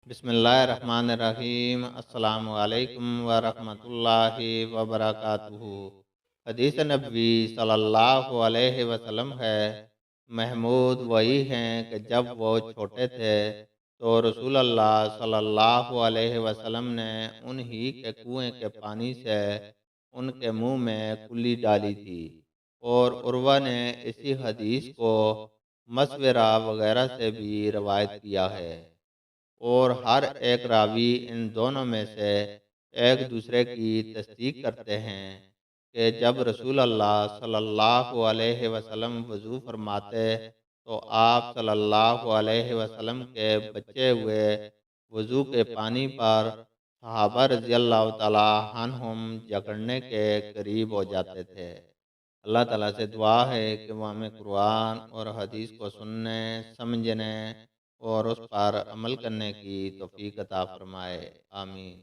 बिस्मिल्लाहिर्रहमानिर्रहीम। अस्सलामु अलैकुम वरहमतुल्लाहि वबरकातुहू। हदीस नबवी सल्लल्लाहु अलैहि वसल्लम है, महमूद वही हैं कि जब वो छोटे थे तो रसूल अल्लाह सल्लल्लाहु अलैहि वसल्लम ने उन्हीं के कुएं के पानी से उनके मुंह में कुल्ली डाली थी। और उर्वा ने इसी हदीस को मसवरा वगैरह से भी रवायत किया है। और हर एक रावी इन दोनों में से एक दूसरे की तस्दीक करते हैं कि जब रसूल अल्लाह सल्लल्लाहु अलैहि वसल्लम वज़ू फरमाते तो आप सल्लल्लाहु अलैहि वसल्लम के बचे हुए वज़ू के पानी पर सहाबा रज़ी अल्लाह ताला अन्हुम जकड़ने के करीब हो जाते थे। अल्लाह ताला से दुआ है कि वो हमें कुरान और हदीस को सुनने, समझने और उस पर अमल करने की तौफीक अता फरमाए। आमीन।